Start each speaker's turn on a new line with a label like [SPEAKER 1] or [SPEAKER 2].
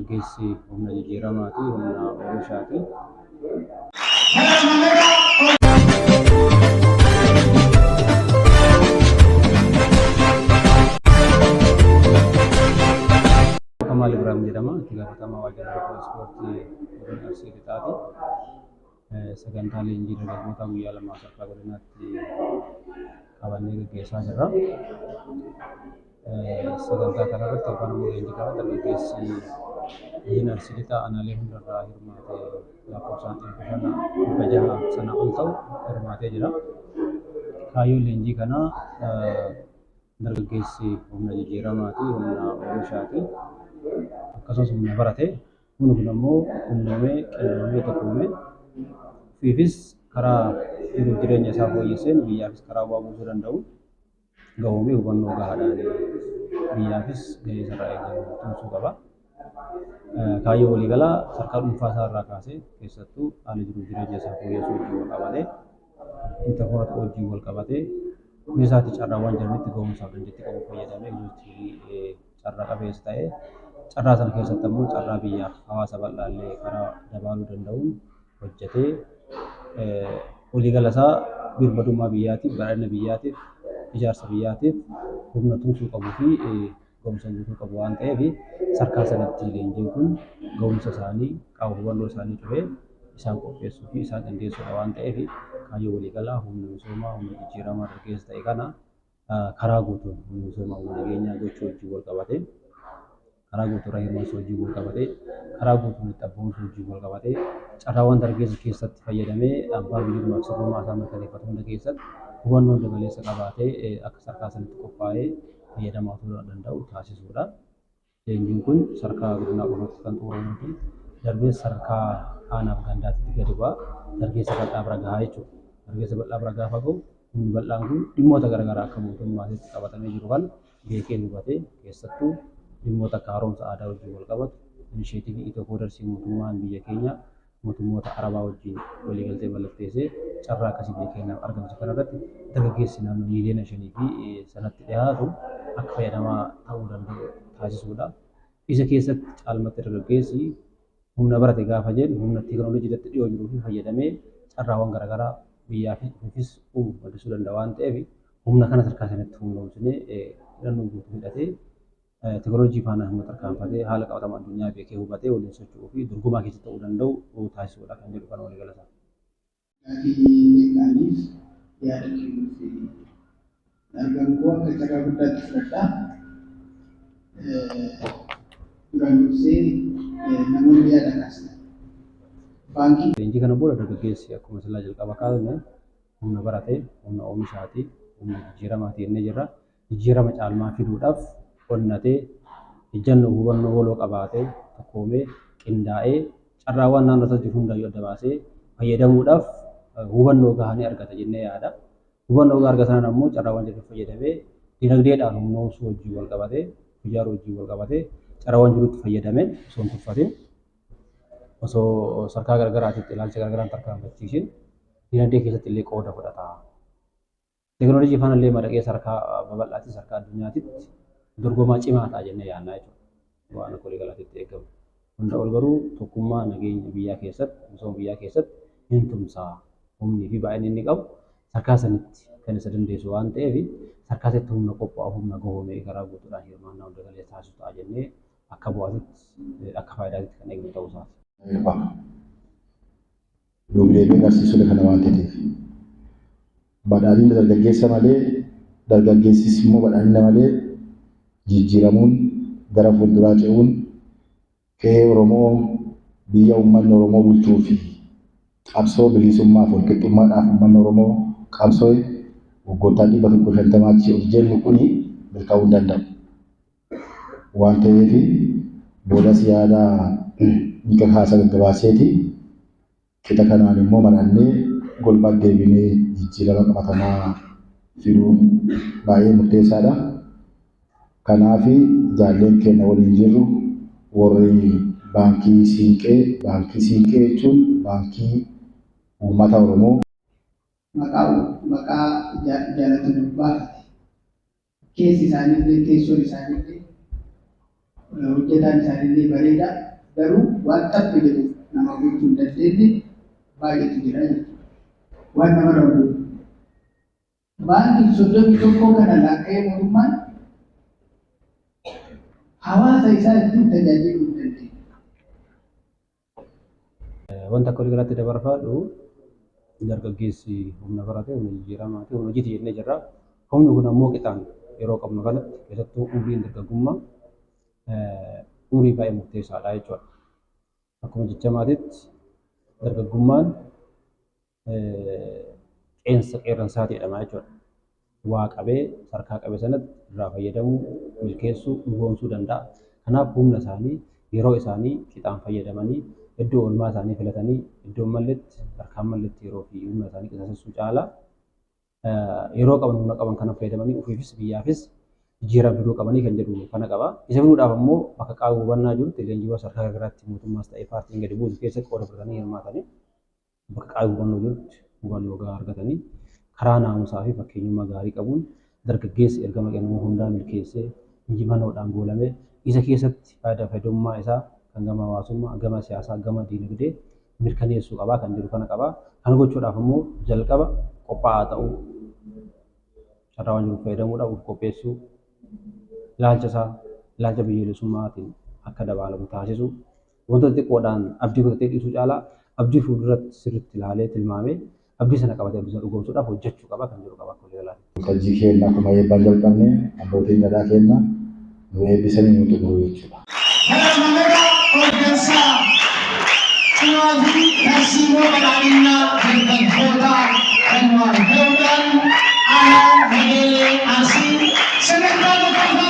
[SPEAKER 1] dargaggeessi humna jijjiiramaati, humna oomishaati. Kamal Ibrahim jedhama. Itti gaafatamaa waajjira ispoortii godina Arsii Lixaati. Sagantaa leenjii dargaggoota guyyaa lamaa saffaa godinaatti qabannee gaggeessaa jirra. Sagantaa kanarratti yookaan immoo leenjii kana dargaggeessi godina Arsii Lixaa aanaalee hundarraa hirmaatee lakkoofsaan 600 sana ol ta'u hirmaatee jira. Kaayyoon leenjii kanaa dargaggeessi humna jijjiiramaati, humna oomishaati. Akkasumas humna barate, humni kun ammoo humnoomee, qindoomee, tokkoomee ofiifis karaa jiruuf jireenya isaa fooyyesseen biyyaafis karaa bu'aa buusuu danda'u gahoomee hubannoo gahaadhaan biyyaafis gahee isarraa eegamu tumsuu qaba. Kaayyoo waliigalaa sadarkaa dhuunfaa isaa irraa kaasee keessattuu haala jiruuf jireenya isaa fooyyessuu wajjin wal qabatee inta horatu wajjin wal qabatee meeshaatti carraawwan jiranitti gahumsaaf dandeettii qabu fayyadamee guutuu carraa qabeessa ta'ee carraa sana keessatti ammoo carraa biyyaaf hawaasa bal'aallee karaa dabaluu danda'uun hojjetee waliigala isaa birmadummaa biyyaatiif, badhaadhina biyyaatiif, ijaarsa biyyaatiif humna tumsuu qabuu fi gahumsa guutuu qabu waan ta'eef sadarkaa sanatti leenjiin kun gahumsa isaanii qabu hubannoo isaanii cufee isaan qopheessuu fi isaan qindeessuudha waan ta'eef kaayyoo waliigalaa humna misoomaa, humna jijjiiramaa dargaggeessa ta'e kana karaa guutuun humna misoomaa, humna nageenyaa gochuu wajjin wal qabatee karaa guutuurraa hirmaachuu wajjin wal qabatee karaa guutuun itti abboomsuu wajjin wal qabatee carraawwan dargaggeessi keessatti fayyadamee abbaa biyyummaa fi sirnummaa isaa mirkaneeffatu hunda keessatti hubannoo dabaleessa qabaatee akka sadarkaa sanatti qophaa'ee fayyadamaa ta'uu danda'u taasisuudha. Leenjiin kun sadarkaa godinaa qofaatti kan xumuramu darbee sadarkaa aanaaf gandaatti gadi bu'aa dargaggeessa bal'aa bira gahaa jechuudha. Dargaggeessa bal'aa bira gaafa gahu humni bal'aan kun dhimmoota garaagaraa akka mootummaatti qabatamee jiru kan beekee hubatee keessattuu dhimmoota akka haaromsa aadaa wajjin wal qabatu inisheetivii tokko darsii mootummaan biyya keenya mootummoota arabaa wajjin waliigaltee mallatteessee carraa akkasii biyya keenyaaf argamsiisu kanarratti dargaggeessi naannoo miiliyoona 5 fi sanatti dhiyaatu akka fayyadamaa ta'uu danda'u taasisuudha. Isa keessatti caalmatti dargaggeessi humna barate gaafa jennu humna teekinooloojiitti dhiyoo jiruu fi fayyadamee carraawwan garaagaraa biyyaafis maddisiisuu danda'a waan ta'eef humna kana sadarkaa sanatti hundoomsinee hidhannoo guutuu hidhatee teekinooloojii faana humna tarkaanfatee haala qabatama addunyaa beekee hubatee waliin socho'uu fi dorgomaa keessa ta'uu danda'u taasisuudha kan jedhu kan waliigala isaa.
[SPEAKER 2] Yaada kennuufi dargaggoo akka carraa guddaatti fudhadhaa. Duraan dursee namoonni yaada kaasan.
[SPEAKER 1] Leenjii kana booda dargaggeessi akkuma silaa jalqaba kaasne humna baratee, humna oomishaati, humna jijjiiramaati jennee jirra. Jijjiirama caalmaa fiduudhaaf onnatee ejjennoo hubannoo waloo qabaatee tokkoomee qindaa'ee carraawwan naannoo isaa jiru hundayyuu adda baasee fayyadamuudhaaf hubannoo gahaa ni argata jennee yaada. Hubannoo gahaa argatan ammoo carraawwan jiru fayyadamee dinagdeedhaan humnoomsuu wajjin wal qabatee ijaaruu wajjin wal qabatee carraawwan jirutti fayyadamee osoo hin tuffatin osoo sadarkaa garaagaraatitti ilaalcha garaagaraan tarkaanfachiisin dinagdee keessatti illee qooda fudhata. Teekinooloojii faana illee madaqee sadarkaa babal'aatti sadarkaa addunyaatitti dorgomaa cimaa ta'a jennee yaadnaa jechuudha. Waan akka waliigalaatti eegamu. Hunda ol garuu tokkummaa nageenya biyyaa keessatti misooma biyyaa keessatti hin tumsaa humnii fi baay'inni inni qabu sadarkaa sanitti kan isa dandeessu waan ta'eef sadarkaa sanatti humna qophaa'u humna gahoomee karaa guutuudhaan hirmaannaa hunda galee taasisu ta'a jennee akka bu'aatitti akka faayidaatitti kan eegnu ta'uu isaati.
[SPEAKER 3] Duubilee agarsiisudha kana waan ta'eef badhaadhina dargaggeessa malee dargaggeessis immoo badhaadhina malee jijjiiramuun gara fuulduraa ce'uun qe'ee Oromoo biyya uummanni Oromoo bulchuu fi qabsoo bilisummaa fi walqixxummaadhaaf uummanni Oromoo qabsoo waggoottan 150 achi ol jennu kuni milkaa'uu hin danda'u. Waan ta'eef boodas yaada hiika haasaa gaggabaaseeti qixa kanaan immoo marannee golbaa deebinee jijjiirama qabatamaa fiduun baay'ee murteessaadha. Kanaaf jaalleen keenya waliin jirru warri baankii siinqee jechuun baankii uummata Oromoo
[SPEAKER 2] maqaa jaalata dubbaati. Keessi isaaniillee teessoon isaaniillee hojjetaan isaaniillee bareeda. Garuu waan taphi jedhu nama gochuu hin dandeenye baay'eetu jira jechuudha. Waan nama rabu. Baankii 31 kana lakka'ee mootummaan hawaasa isaa ittiin tajaajiluu hin dandeenye.
[SPEAKER 1] Wanta akka waliigalaatti dabarfaadhu dargaggeessi humna barate humna jijjiiramaa fi humna hojii jennee jirra. Humni kun ammoo qixaan yeroo qabnu kanatti keessattuu umriin dargaggummaa umurii baay'ee murteessaadha jechuudha. Akkuma jechamaatitti dargaggummaan qeerransaa jedhama jechuudha. Waa qabee sarkaa qabee sanatti irraa fayyadamuu, milkeessuu, dhugoomsuu danda'a. Kanaaf humna isaanii yeroo isaanii qixaan fayyadamanii iddoo oolmaa isaanii filatanii iddoo malletti harkaan malletti yeroo fi humna isaanii qisaasessuu caalaa yeroo qaban humna qaban kana fayyadamanii ofiifis biyyaafis jijjiirama fiduu qabanii kan jedhu kana qaba. Isa fiduudhaaf ammoo bakka qaama hubannaa jirutti leenjiiwwan sadarkaa garaagaraatti mootummaas ta'ee paartiin gadi buusu keessatti qooda fudhatanii hirmaatanii bakka qaama hubannoo jirutti hubannoo gahaa argatanii karaa naamusaa fi fakkeenyummaa gaarii qabuun dargaggeessi ergama kennuu hundaan milkeessee injifannoodhaan goolamee isa keessatti fayyadamummaa isaa kan gama hawaasummaa, gama siyaasaa, gama diinagdee mirkaneessuu qabaa kan jedhu kana qabaa. Kana gochuudhaaf immoo jalqaba qophaa'aa ta'uu, carraa waan jiruuf fayyadamuudhaaf of qopheessuu, ilaalcha isaa, ilaalcha biyyoolessummaatiin akka dabaalamu taasisuu, wantoota xiqqoodhaan abdii kutatee dhiisuu caalaa abdii fuulduratti sirriitti ilaalee tilmaamee abdii sana qabatee abdii sana dhugoomsuudhaaf hojjechuu qaba kan jedhu qaba akka waliigalaatti.
[SPEAKER 3] Hojii keenya akkuma eebbaan jalqabne abbootiin gadaa keenya nu eebbisanii nu xumuru jechuudha. Tersimu badhaadhina dargaggoota kan waan ta'uudhaan aanaa Nagee Arsii sadarkaa tokkoffaa